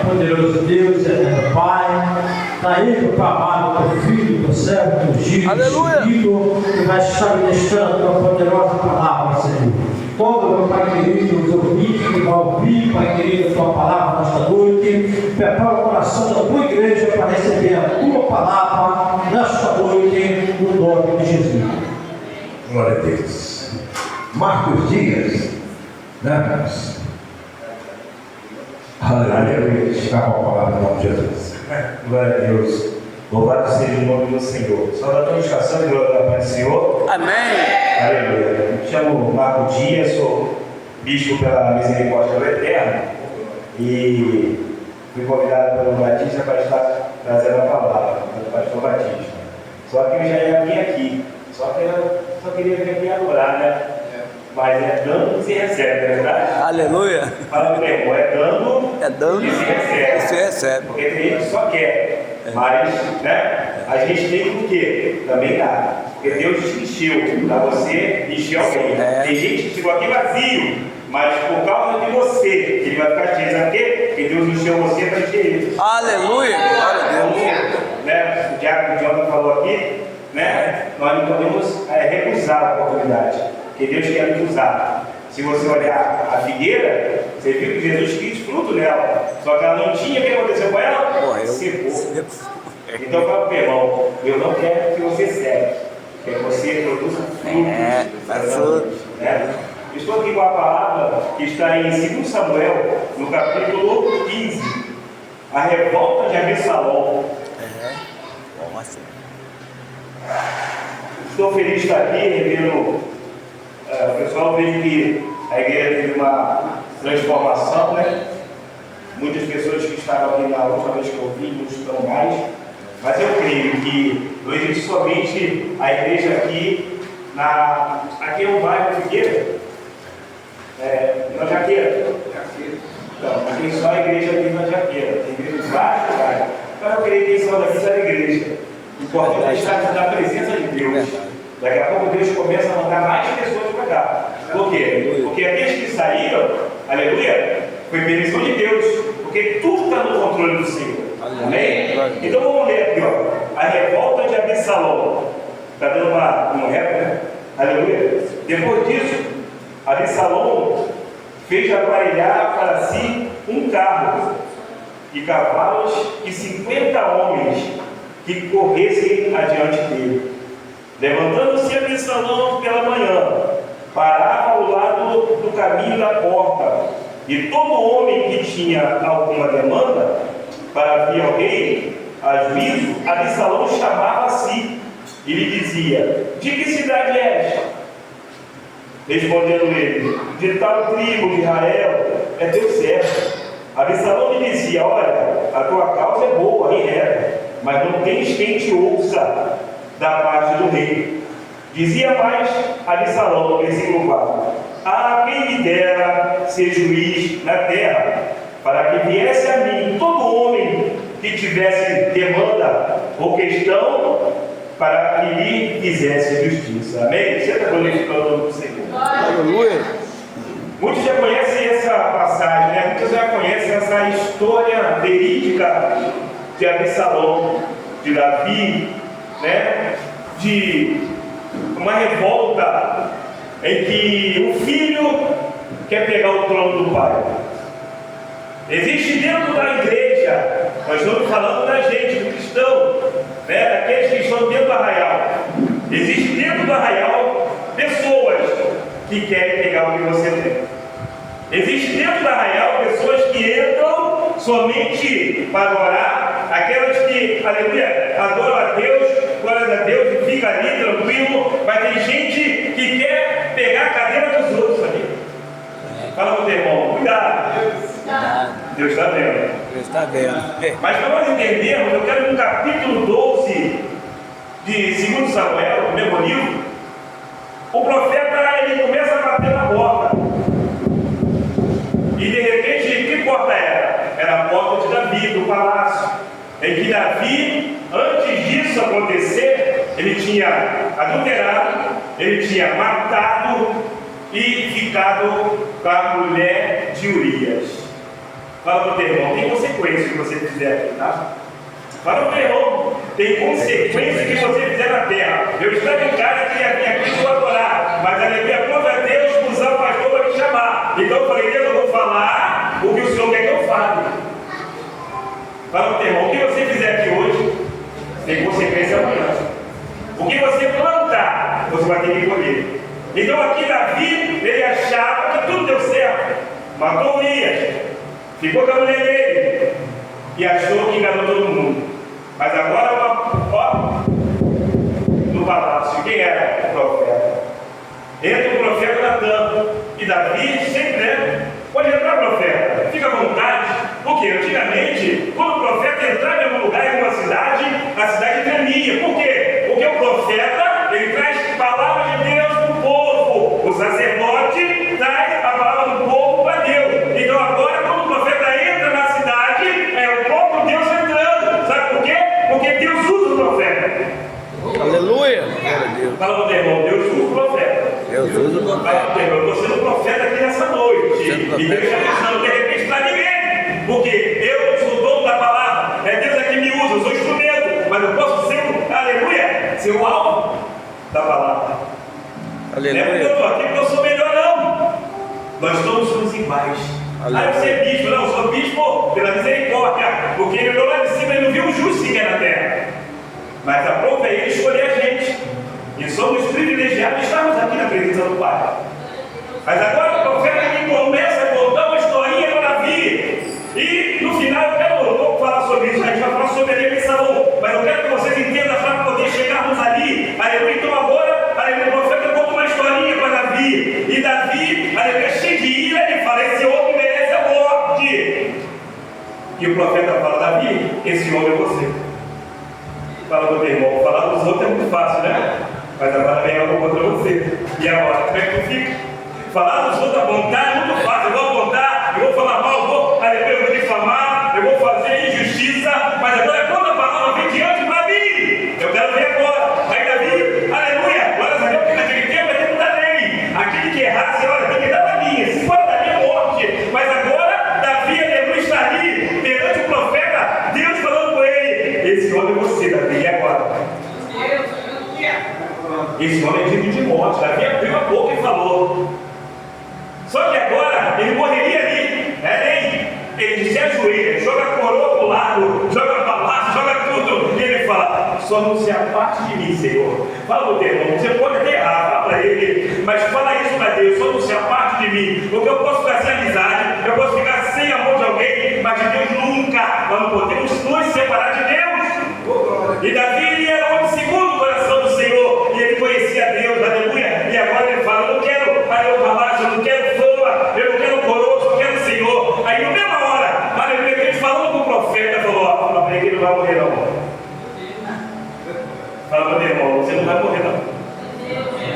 poderoso Deus, eterno Pai, está aí, Pai amado, teu filho, teu servo, teu filho, que vai estar ministrando a tua poderosa palavra, Senhor. Todo, meu Pai querido, os ouvintes que vão ouvir, Pai querido, a tua palavra nesta noite, prepara o coração da tua igreja para receber a tua palavra nesta noite, no nome de Jesus. Glória a Deus. Marcos Dias, né? Aleluia. Ficar com a palavra no nome de Jesus. Glória a Deus. Louvado seja o nome do Senhor. Saudação de cação e glória da paz do Senhor. Amém. Aleluia. Me chamo Marco Dias, sou bispo pela Misericórdia do Eterno e fui convidado pelo Batista para estar trazendo a palavra, pelo pastor Batista. Só que eu já ia vir aqui, só que eu só queria vir aqui adorar, né? Mas é dando e se recebe, não é verdade? Aleluia. Fala pro irmão, é dando e se recebe. E se recebe. Porque tem gente que só quer, mas né, a gente tem que o quê? Também dá. Porque Deus te encheu, para você encher alguém. Tem gente que chegou aqui vazio, mas por causa de você, ele vai ficar cheio. Sabe por quê? Porque Deus encheu você para encher ele. Aleluia. Glória a Deus. Né, o Diácono Jonathan falou aqui, né, nós não podemos recusar a oportunidade, porque Deus quer nos usar. Se você olhar a figueira, você viu que Jesus quis fruto nela, só que ela não tinha. O que aconteceu com ela? Morreu. Secou. Então fala para o irmão, eu não quero que você seque, que você produza frutos. Né? Estou aqui com a palavra que está em 2 Samuel, no capítulo 15, a revolta de Absalom. Estou feliz de estar aqui, revendo. O pessoal vejo que a igreja teve uma transformação, né? Muitas pessoas que estavam aqui na última vez que eu vi não estão mais, mas eu creio que não existe somente a igreja aqui, aqui é um bairro Figueira, na Jaqueira. Então, tem só a igreja aqui na Jaqueira, tem igreja de vários lugares. Então eu creio que eles são daqui da igreja. O importante é estar na presença de Deus. Daqui a pouco Deus começa a mandar mais pessoas para cá. Por quê? Porque aqueles que saíram, aleluia, foi permissão de Deus. Porque tudo está no controle do Senhor. Amém? Então vamos ler aqui, ó. A revolta de Absalom. Está dando um rap, né? Aleluia. Depois disso, Absalom fez aparelhar para si um carro e cavalos e 50 homens que corressem adiante dele. Levantando-se Absalom pela manhã, parava ao lado do caminho da porta, e todo homem que tinha alguma demanda para vir ao rei a juízo, Absalom chamava a si e lhe dizia: de que cidade és? Respondendo ele: de tal tribo de Israel, é teu servo. Absalom lhe dizia: olha, a tua causa é boa e reta, mas não tens quem te ouça da parte do rei. Dizia mais Absalom no versículo 4: ah, quem me dera ser juiz na terra, para que viesse a mim todo homem que tivesse demanda ou questão, para que lhe fizesse justiça. Amém? Você está glorificando o nome do Senhor. Aleluia. Muitos já conhecem essa passagem, né? Muitos já conhecem essa história verídica de Absalom, de Davi, né? De uma revolta em que o filho quer pegar o trono do pai. Existe dentro da igreja, nós estamos falando da gente, do cristão, né? Daqueles que estão dentro do arraial. Existe dentro do arraial pessoas que querem pegar o que você tem. Existe dentro do arraial pessoas que entram somente para adorar, aquelas que, aleluia, adoram a Deus, glória a Deus, e fica ali tranquilo, mas tem gente que quer pegar a cadeira dos outros ali. Fala para o teu irmão, cuidado. Deus está vendo. Deus está vendo. Mas para nós entendermos, eu quero no capítulo 12 de 2 Samuel, o mesmo livro, o profeta ele começa a bater na porta. E de repente, que porta era? Era a porta de Davi, do palácio. Em que Davi, antes disso acontecer, ele tinha adulterado, ele tinha matado e ficado com a mulher de Urias. Fala para o teu irmão, tem consequência o que você fizer aqui, tá? Fala para o teu irmão, tem consequência o que você fizer na terra. Eu estava em casa que ia vir aqui para adorar, mas aleluia, prova a Deus usar o pastor para me chamar. Então eu falei, Deus, eu vou falar o que o Senhor quer que eu fale. Fala para o teu irmão, o que você fizer aqui hoje tem consequência amanhã. O que você plantar, você vai ter que colher. Então aqui Davi, ele achava que tudo deu certo. Matou Urias, ficou com a mulher dele e achou que enganou todo mundo. Mas agora, ó, no palácio, quem era o profeta? Entra o profeta Natan. E Davi sempre, né? Pode entrar, profeta, fica à vontade. Porque antigamente, quando o profeta entrava em algum lugar, em alguma cidade, a cidade tremia. Por quê? Porque o profeta, ele traz palavra de Deus para o povo. O sacerdote traz a palavra do povo para Deus. Então agora, quando o profeta entra na cidade, é o próprio Deus entrando. Sabe por quê? Porque Deus usa o profeta. Aleluia. Fala para o teu irmão, Deus usa o profeta. Deus usa o Fala profeta. para o teu irmão, eu estou sendo profeta aqui nessa noite. E Deus está pensando, de repente, para ninguém. Porque eu sou o dono da palavra. É Deus é que me usa, eu sou instrumento. Mas eu posso ser, aleluia, ser o alvo da palavra. Aleluia. Não é porque eu estou aqui porque eu sou melhor, não. Nós todos somos iguais. Aleluia. Ah, você é bispo, não, eu sou bispo pela misericórdia. Porque ele olhou lá de cima e não viu o justo sequer na terra. Mas a prova é ele escolher a gente. E somos privilegiados de estarmos aqui na presença do Pai. Mas agora o profeta aqui começa a contar uma historinha para Davi. E no final eu quero um pouco falar sobre isso. A gente vai falar sobre a eleição. Mas eu quero que vocês entendam para poder chegarmos ali. Aleluia. Então agora, aleluia, o profeta conta uma historinha para Davi. E Davi, aleluia, cheio de ira, ele fala: esse homem merece a morte. E o profeta fala: Davi, esse homem é você. Fala para o teu irmão, falar dos outros é muito fácil, né? Mas agora vem algo contra você. E agora, como é que tu fica? Falar dos outros à vontade é muito fácil. Eu vou apontar, eu vou falar mal, eu vou difamar, eu vou fazer injustiça. Mas agora, quando a palavra vem diante para mim, eu quero ver agora. Aí Davi, aleluia, glórias a Deus, porque naquele tempo é tempo da lei. Aquele que errasse, olha, tem que dar da minha. Se for da minha, morte. Mas agora, Davi, aleluia, está ali, perante o profeta, Deus falando com ele: esse homem é você, Davi, e agora? Esse homem é digno de morte. Davi abriu a boca e falou. Só que agora ele morreria ali. É lei. Ele se ajoelha, joga a coroa para o lado, joga palácio, joga tudo. E ele fala: só não se aparte de mim, Senhor. Fala para o teu irmão, você pode até errar, fala para ele, mas fala isso para Deus: só não se aparte de mim. Porque eu posso ficar sem amizade, eu posso ficar sem amor de alguém, mas de Deus nunca. Nós não podemos nos separar de Deus. E Davi era o homem segundo o coração do Senhor. E ele conhecia Deus, aleluia. E agora ele fala: eu não quero meu palácio, eu não quero fama, eu não quero coroa, eu só quero o Senhor. Aí na mesma hora, aleluia, que ele falou com o profeta, falou: ó, fala para ele que ele não vai morrer não. Fala para o meu irmão, você não vai morrer não.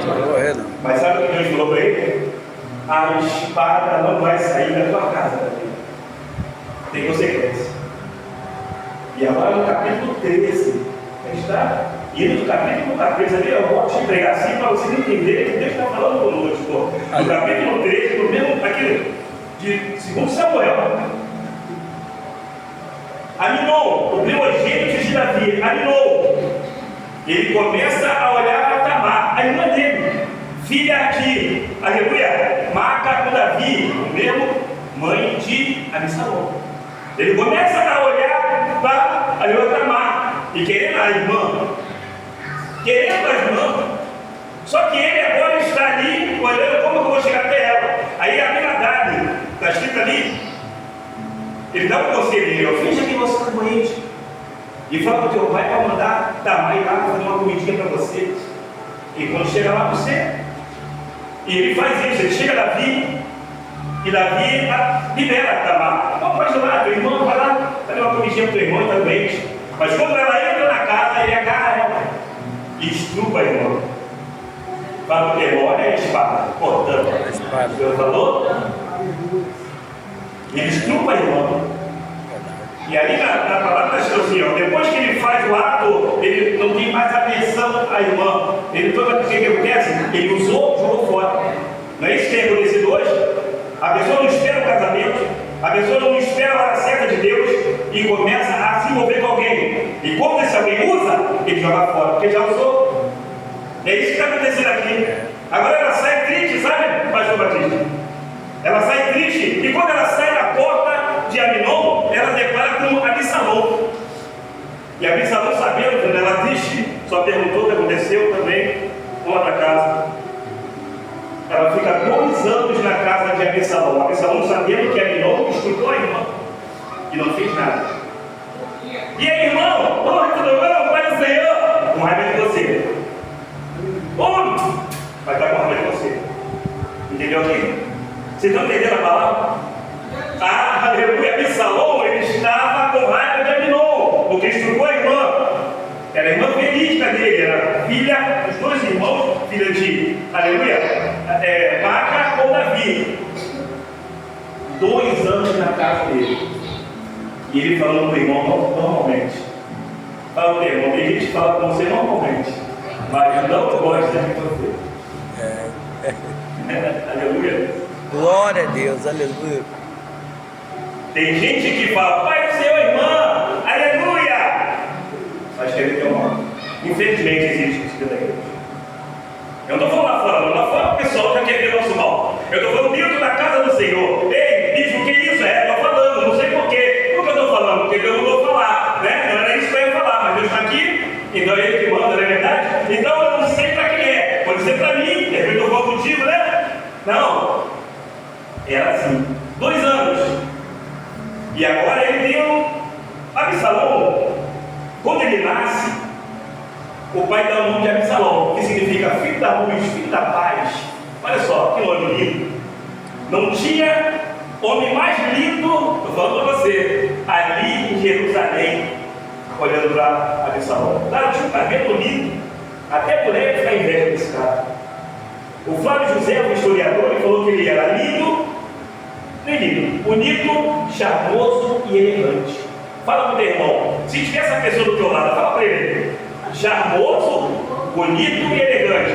Não vai morrer, não. Mas sabe o que Deus falou para ele? A espada não vai sair da tua casa. Tem consequência. E agora no capítulo 13, a gente está indo do capítulo 13 ali, eu vou te pregar assim para vocês entenderem que Deus está falando conosco. No capítulo 13, no mesmo aqui, de 2 Samuel, Aminon, o primogênito de Davi, Aminon, ele começa a olhar para Tamar, a irmã dele, filha aqui, aleluia, Maca com Davi, o mesmo mãe de Absalão. Ele começa a olhar para a Tamar e querendo a irmã, querendo a irmã. Só que ele agora está ali olhando como eu vou chegar até ela. Aí a Aminadab, está escrito ali, ele dá um conselho: finge que você está doente e fala para o teu pai para mandar Tamar ir lá fazer uma comidinha para você. E quando chega lá você, e ele faz isso, ele chega a Davi. E Davi libera Tamar. Não, pode ir lá, teu irmão vai lá, fazer uma comidinha para o teu irmão, está doente. Mas quando ela entra na casa, ele agarra ela e estrupa a irmã. Fala para o teu irmão: olha a espada, cortando. A espada. O senhor falou? Ele estrupa a irmã. E ali na palavra está escrito assim: ó, depois que ele faz o ato, ele não tem mais aversão à irmã. Ele toda o que acontece? Ele usou, jogou fora. Não é isso que tem acontecido hoje? A pessoa não espera o casamento, A pessoa não espera a hora certa de Deus e começa a se envolver com alguém. E quando esse alguém usa, ele joga fora, porque já usou. É isso que está acontecendo aqui. Agora ela sai triste, sabe, pastor Batista? Ela sai triste, e quando ela sai na porta de Aminon, ela depara com Absalom. E Absalom, sabendo, quando ela triste, só perguntou o que aconteceu também, vamos para casa. Ela fica 2 anos na casa de Absalom. Absalom, sabendo que Aminon estudou a irmã e não fez nada. E aí, irmão? Oi, tudo bom? Pai do Senhor? Com raiva de você. Oi! Vai estar com raiva de você. Entendeu aqui? Vocês estão entendendo a palavra? Ah, aleluia! Absalom, ele estava com raiva de Aminon, porque estudou a irmã. Era a irmã verídica dele, era filha dos 2 irmãos, filha de, aleluia, Maca ou Davi. 2 anos na casa dele. E ele falando com o irmão normalmente. Fala com o irmão, tem gente que fala com você normalmente, mas não gosta de você. Aleluia. Glória a Deus, aleluia. Tem gente que fala, Pai do Senhor, irmã, aleluia. Mas quer ter uma. Infelizmente existe isso dentro da igreja. Eu não estou falando lá fora, não. Lá fora o pessoal já quer ver o nosso mal. Eu estou falando dentro da casa do Senhor. Ei, bispo, o que é isso? Estou falando, não sei porquê. Por que eu estou falando? Porque eu não vou falar, né? Não era isso que eu ia falar, mas Deus está aqui, então é Ele que manda, não é verdade? Então eu não sei para quem é. Pode ser para mim, de repente eu vou contigo, né? Não. Era assim, 2 anos. E agora ele deu Absalom. Quando ele nasce, o pai dá o nome de Absalom, que significa filho da luz, filho da paz. Olha só, que nome lindo. Não tinha homem mais lindo, estou falando para você, ali em Jerusalém, olhando para Absalom. Claro, tinha um cabelo lindo, até mulher ficar inveja desse cara. O Flávio José, o historiador, ele falou que ele era lindo, bonito, charmoso e elegante. Fala para o teu irmão, se tiver essa pessoa do teu lado, fala para ele: charmoso, bonito e elegante.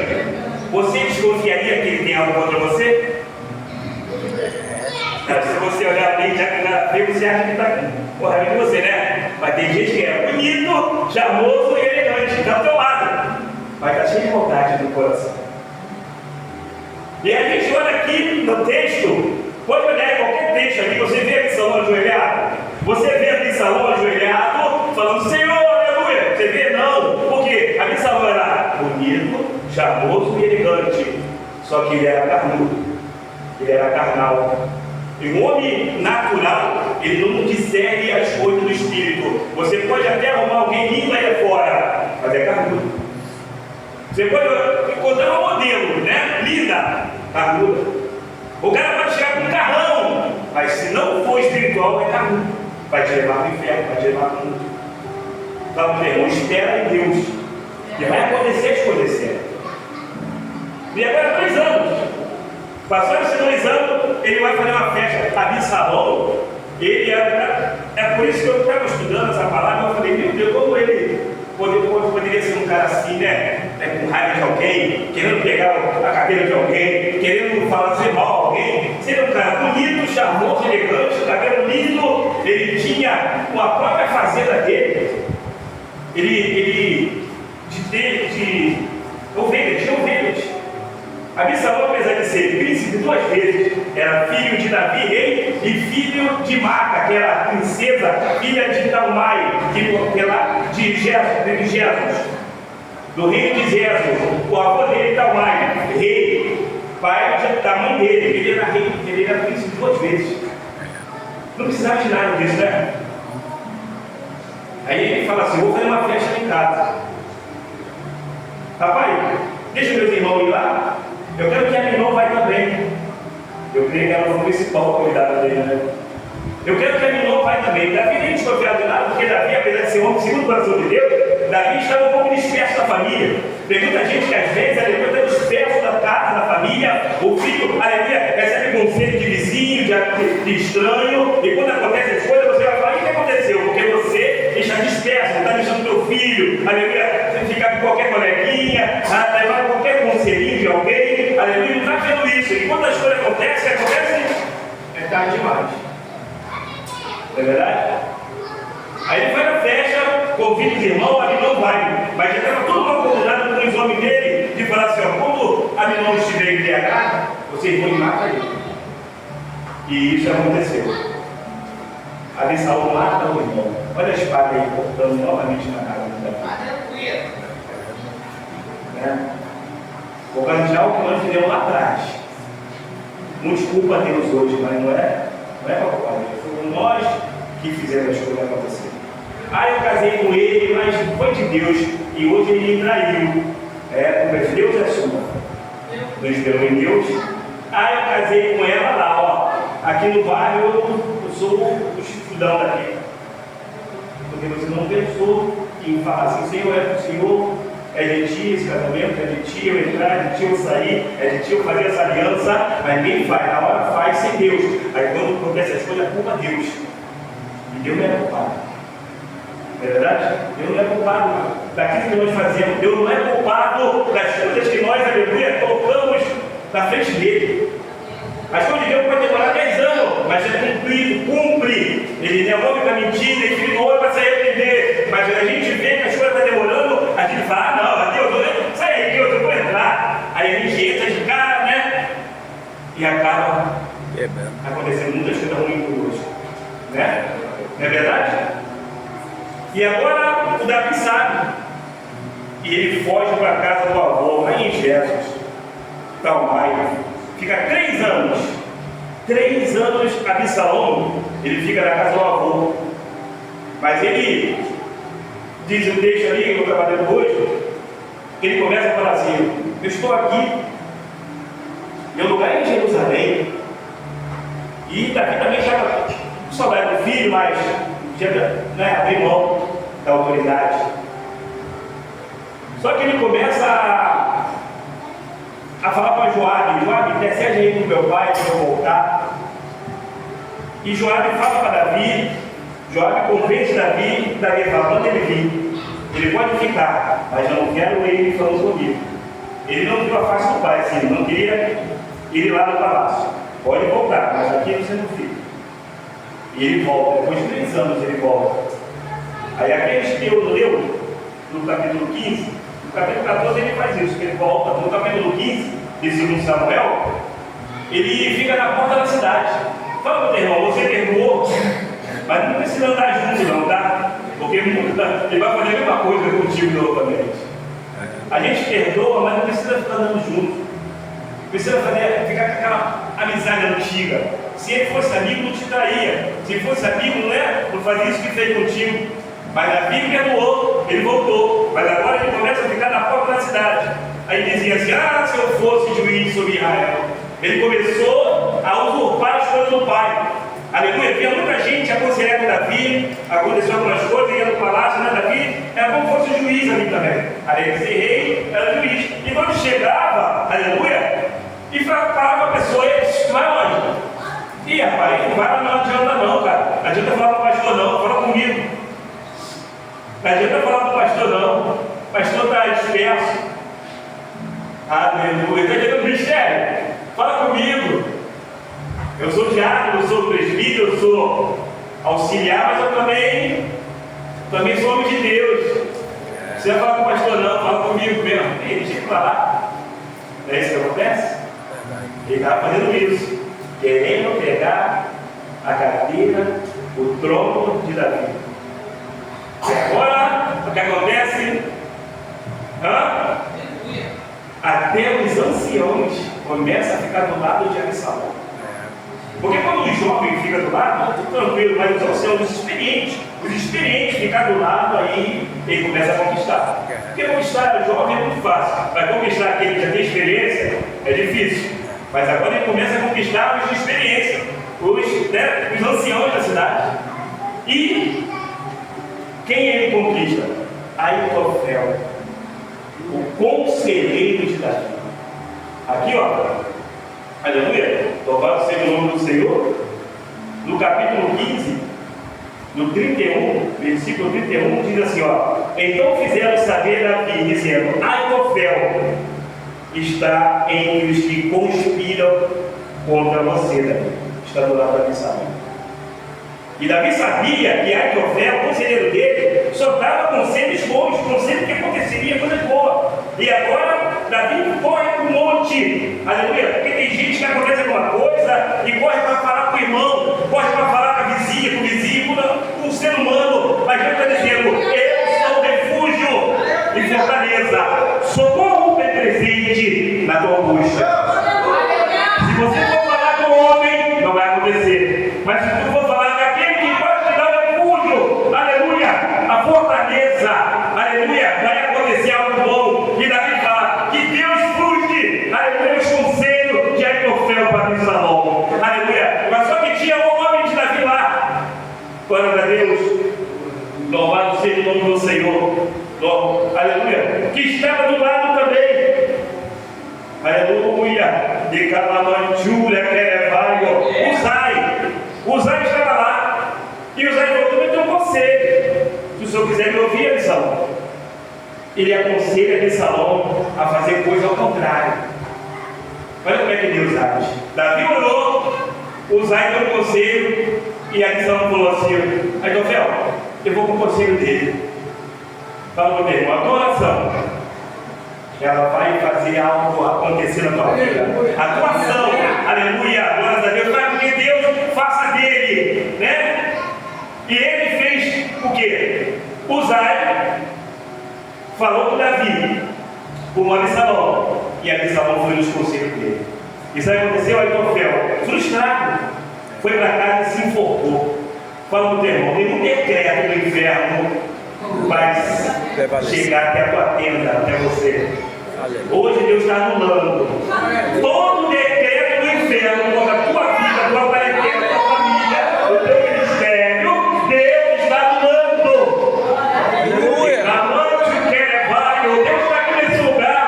Você desconfiaria que ele tem algo contra você? Se você olhar bem, já que nada feio, você acha que está com raiva de você, né? Mas tem gente que é bonito, charmoso e elegante, está do teu lado, vai estar cheio de vontade no coração. E a gente olha aqui no texto, pode olhar em qualquer texto aqui, você vê Absalom ajoelhado, você vê Absalom ajoelhado, falando: Senhor, aleluia. Você vê? Não, porque Absalom era bonito, charmoso e elegante, só que ele era carnudo, ele era carnal. E o homem natural, ele não discerne as coisas do espírito. Você pode até arrumar alguém lindo aí fora, mas é carnudo. Você pode encontrar uma modelo, né? Linda, carnuda. O cara pode chegar com um carrão, mas se não for espiritual, é carnudo. Vai te levar para o inferno, vai te levar para o mundo. Então, irmão, espera em Deus, que vai acontecer as coisas certas. E agora 2 anos. Passaram esses 2 anos, ele vai fazer uma festa. Absalom, ele era. É por isso que eu estava estudando essa palavra. Eu falei: meu Deus, como ele poderia ser um cara assim, né? Com raiva de alguém, querendo pegar a cadeira de alguém, querendo fazer mal a alguém. Seria um cara bonito, charmoso, elegante, cabelo lindo. Ele tinha uma própria fazenda dele. Ele de ovelhas. Absalom, apesar de ser príncipe 2 vezes, era filho de Davi, rei, e filho de Maca, que era princesa, filha de Talmai, de Jesus, do reino de Jesus. O avô dele, Talmai, rei, pai da mãe dele. Ele era rei, ele era príncipe 2 vezes. Não precisava de nada disso, né? Aí ele fala assim: vou fazer uma festa em casa. Rapaz, deixa meus irmãos ir lá. Eu quero que a minha irmã vai também. Eu creio que ela foi o principal convidado dele, né? Eu quero que a minha irmã vai também. Davi nem desconfiado de nada, porque Davi, apesar de ser um homem segundo o coração de Deus, Davi estava um pouco disperso da família. Tem muita gente que às vezes, aleluia, está disperso da casa, da família. O filho, aleluia, recebe conselho de vizinho, de estranho. E quando acontece as coisas, você vai falar: o que aconteceu? Porque você está disperso, não está deixando teu filho, aleluia, ficar com qualquer coleguinha, levar qualquer conselhinho de alguém, aleluia, não está vendo isso. E quando as coisas acontecem, é tarde demais. convida os irmãos, Aminon vai. Mas já estava todo mal combinado com os homens dele, de falar assim, ó, quando Aminon estiver embriagado, vocês vão matar ele. E isso aconteceu. Absalão mata o irmão. Olha a espada aí, cortando novamente na cara do Davi. Né? Vou planejar o que nós fizemos lá atrás. Muitos culpam a Deus hoje, mas não é para culpar Deus. Foi nós que fizemos as coisas acontecer. Eu casei com ele, mas foi de Deus. E hoje ele me traiu. Porque Deus é sua. Não esperou em Deus. Eu casei com ela lá, ó. Aqui no bairro eu sou o chifrudão daqui. Porque você não pensou em falar assim, Senhor, é de ti esse casamento, é de ti eu entrar, é de ti eu sair, é de ti eu fazer essa aliança, mas ninguém faz, na hora faz sem Deus. Aí quando acontece as coisas, a culpa é Deus. E Deus não é culpado. Não é verdade? Deus não é culpado daquilo que nós fazemos. Deus não é culpado das coisas que nós, aleluia, colocamos na frente dele. As coisas de Deus podem demorar 10 anos, mas é cumprido, cumpre. Ele não é homem para mentir, nem filho do homem para se arrepender. Mas a gente vê que as coisas estão demorando, a gente fala, não, Deus, sai aí, Deus, eu vou entrar. Aí a gente entra de cara, né? E acaba acontecendo muitas coisas ruins por hoje. Né? Não é verdade? E agora o Davi sabe. E ele foge para a casa do avô, lá em Jesus. Talmai. Fica 3 anos. 3 anos Absalão, ele fica na casa do avô. Mas ele diz um texto ali, que eu estava lendo hoje, que ele começa a falar assim, eu estou aqui, meu lugar é em Jerusalém. E Davi também estava com saudade do filho, mas abrir mão da autoridade. Só que ele começa a falar para Joabe, intercede aí com o meu pai para eu voltar. E Joabe fala para Davi, Joabe convence Davi fala, quando ele vir, ele pode ficar, mas eu não quero ele falando comigo. Ele não viu a face do pai, assim, ele não queria ir lá no palácio. Pode voltar, mas aqui você não fica. E ele volta, depois de 3 anos ele volta. Aí aqueles que eu leu no capítulo 15, no capítulo 14 ele faz isso, que ele volta. No capítulo 15, de 2 Samuel, ele fica na porta da cidade. Fala, meu irmão, você perdoou, mas não precisa andar junto não, tá? Porque ele vai fazer a mesma coisa contigo novamente. A gente perdoa, mas não precisa ficar andando junto. Precisa ficar com aquela amizade antiga. Se ele fosse amigo, não te traía. Se fosse amigo, não fazia isso que fez contigo. Mas a Bíblia perdoou, ele voltou. Mas agora ele começa a ficar na porta da cidade. Aí dizia assim, se eu fosse juiz sobre Israel. Ele começou a usurpar as coisas do pai. Aleluia, tinha muita gente aconselhando Davi, aconteceu algumas coisas, ia no palácio, né? Davi era como se fosse juiz ali também. Além de ser rei, era juiz. E quando chegava, aleluia, e falava a pessoa, tu vai onde? Ih, rapaz, não vai lá, não adianta não, cara. Não adianta falar para o pastor não, fala comigo. Não adianta falar para o pastor não. O pastor está disperso. Aleluia, está dizendo mistério. Fala comigo. Eu sou diácono, eu sou presbítero, eu sou auxiliar, mas eu também sou homem de Deus. Você vai falar com o pastor não, fala comigo mesmo. Ei, deixa ele falar. Não é isso que acontece? Ele estava fazendo isso, querendo pegar a cadeira, o trono de Davi. E agora, o que acontece? Até os anciãos começam a ficar do lado de Absalão. Porque quando o jovem fica do lado, tudo tranquilo, mas os anciãos, os experientes ficam do lado, aí ele começa a conquistar. Porque conquistar o jovem é muito fácil, mas conquistar aquele que já tem experiência é difícil. Mas agora ele começa a conquistar os de experiência, os anciãos da cidade. E quem ele conquista? Aitofel, o conselheiro de Davi. Aqui, ó, aleluia, louvado seja o nome do Senhor. No capítulo 15, no 31, versículo 31, diz assim, ó, então fizeram saber Davi, dizendo, Aitofel está entre os que conspiram contra você, Davi. Está do lado de Absalão. E Davi sabia que Aitofel, o conselheiro dele, só estava chance. Se você for falar com o homem, não vai acontecer. Mas se tu for falar com aquele que pode te dar o refúgio, aleluia, a fortaleza, aleluia, vai acontecer algo bom. E Davi fala que Deus frustre, aleluia, os conselhos de Aitofel para Absalão, aleluia. Mas só que tinha um homem de Davi lá. Glória a Deus, louvado seja o nome do Senhor, aleluia, que estava do lado também, aleluia, de Calamanjura, Querevaio, Uzai estava lá, e Uzai falou: também tem um conselho, se o senhor quiser me ouvir, Absalão. Ele aconselha Absalão a fazer coisa ao contrário. Olha como é que Deus age. Davi orou, Uzai deu um conselho, e Absalão falou assim: Aitofel, eu vou com o conselho dele. Fala para ele, a tua oração, ela vai fazer algo acontecer na tua vida. A tua ação, aleluia, glória a Deus, vai com que Deus faça dele, né? E ele fez o quê? Uzai falou com Davi, com Absalão, e Absalão foi nos conselhos dele. Isso aí aconteceu, Aitofel, frustrado, foi para casa e se enforcou. Fala para o teu irmão, nenhum decreto do inferno vai chegar até a tua tenda, até você. Hoje Deus está anulando todo decreto do inferno contra a tua vida, a tua parentela, a tua família, o teu ministério. Deus está anulando. Amante quer levar, Deus está aqui nesse lugar.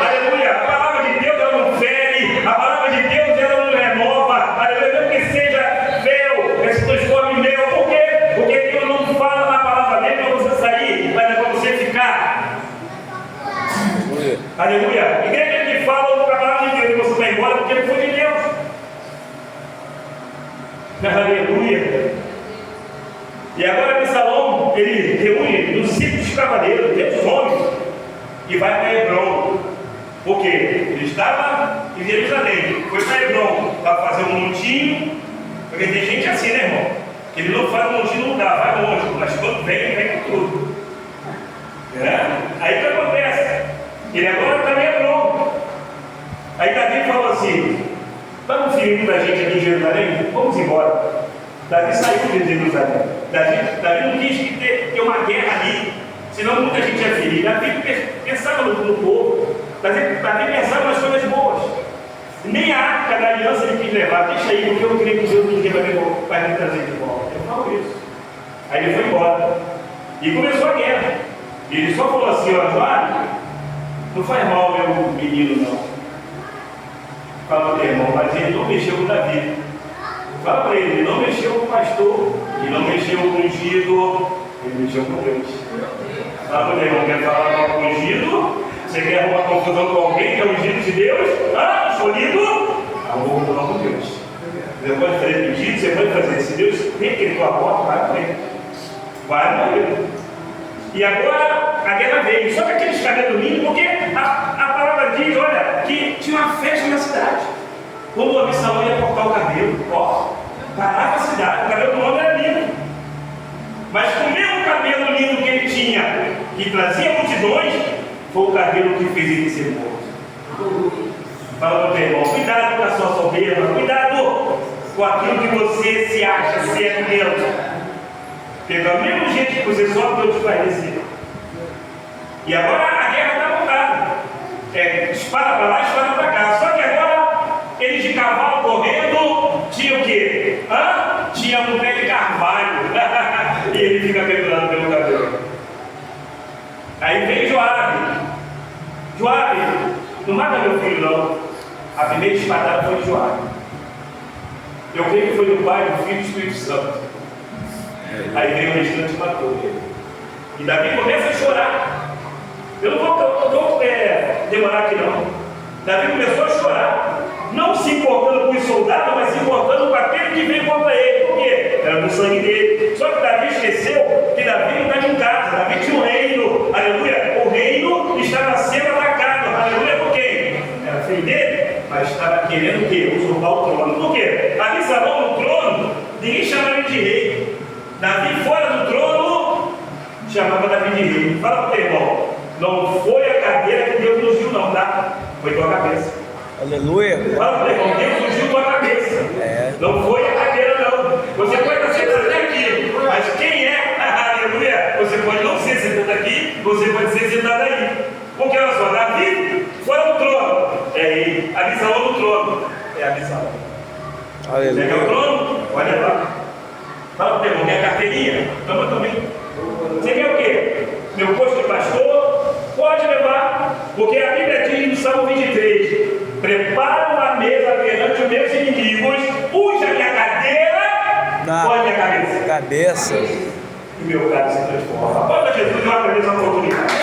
Aleluia. A palavra de Deus ela não fere, a palavra de Deus ela não renova. Aleluia. Mesmo que seja fel, que se transforme em mel. Por quê? Porque Deus não fala na palavra dele para você sair, mas é para você ficar. Aleluia. Igreja que fala para a palavra de Deus e você vai embora porque ele foi de Deus. Aleluia. E agora Absalão, ele reúne dos 5 cavaleiros, 200 homens, e vai para Hebron. Por quê? Ele estava em Jerusalém, foi para Hebron para fazer um montinho, porque tem gente assim, né, irmão? Ele não faz um montinho no lugar, vai longe, mas quando vem com tudo. Aí o que acontece? Ele agora está em Hebron. Aí Davi falou assim: estamos ferindo da gente aqui em Jerusalém? Vamos embora. Davi saiu de Jerusalém. Davi não quis ter uma guerra ali, senão muita gente ia ferir. Davi pensava no povo. Davi pensava nas coisas boas. Nem a arca da aliança ele quis levar. Deixa aí, porque eu creio que Deus um dia vai me trazer de volta. Ele falou isso. Aí ele foi embora. E começou a guerra. E ele só falou assim: ó, Joabe, não faz mal meu menino não. Fala para o irmão, mas ele não mexeu com Davi. Fala para ele não mexeu com o pastor, ele não mexeu com o ungido, ele mexeu com Deus. Fala para o irmão, quer falar com o ungido? Você quer arrumar confusão com alguém que é o ungido de Deus? Escolhido? Vou confusão com Deus. Você pode fazer pedido, você pode fazer. Se Deus requentou a porta, vai morrer. Vai morrer. E agora a guerra veio. Só que aqueles caras dormindo, porque a palavra diz, olha, que tinha uma festa na cidade. Quando o Absalão ia cortar o cabelo, parava a cidade, o cabelo do homem era lindo. Mas o mesmo cabelo lindo que ele tinha, que trazia multidões, foi o cabelo que fez ele ser morto. Fala para o teu irmão, cuidado com a sua soberba, cuidado com aquilo que você se acha ser aqui dentro. Porque do mesmo jeito que você sobe, Deus te vai descer. E agora a guerra está montada. Espada para lá, espada para cá. Só que agora, eles de cavalo correndo, tinha o quê? Tinha um pé de carvalho. E ele fica pendurando pelo cabelo. Aí vem Joabe. Joabe, não mata meu filho não. A primeira espadada foi de Joabe. Eu creio que foi do Pai, do Filho e do Espírito Santo. Aí veio o restante e matou ele. E Davi começa a chorar. Eu não vou demorar aqui não. Davi começou a chorar, não se importando com os soldados, mas se importando com aquele que veio contra ele. Por quê? Era do sangue dele. Só que Davi esqueceu que Davi não estava em casa. Davi tinha um reino, aleluia. O reino estava sendo atacado, aleluia, por quem? Era filho dele, mas estava querendo o quê? Usurpar o trono. Por quê? Absalão no trono, ninguém chamava ele de rei. Davi fora do trono, chamava Davi de rei. Fala para o teu irmão, não foi a cadeira que Deus nos viu não, tá? Foi tua cabeça. Aleluia. Fala para irmão, Deus ungiu tua cabeça. Não foi a cadeira, não. Você pode estar sentado até aqui, mas quem é? Aleluia. Você pode não ser sentado aqui, você pode ser sentado aí. Porque olha só, Davi foi ao trono. É ele. Absalão no trono. É Absalão. Aleluia. Você quer o trono? Pode levar. Fala para o irmão, minha carteirinha? Toma também. Você quer o quê? Meu posto de pastor? Pode levar. Porque a Bíblia diz no Salmo 23: prepara uma mesa perante os meus inimigos, puxa minha cadeira, põe minha cabeça. Cabeça. E meu cara se transforma. Bota Jesus e olha para essa oportunidade.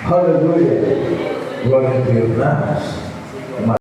Aleluia. Aleluia. Glória a Deus, né?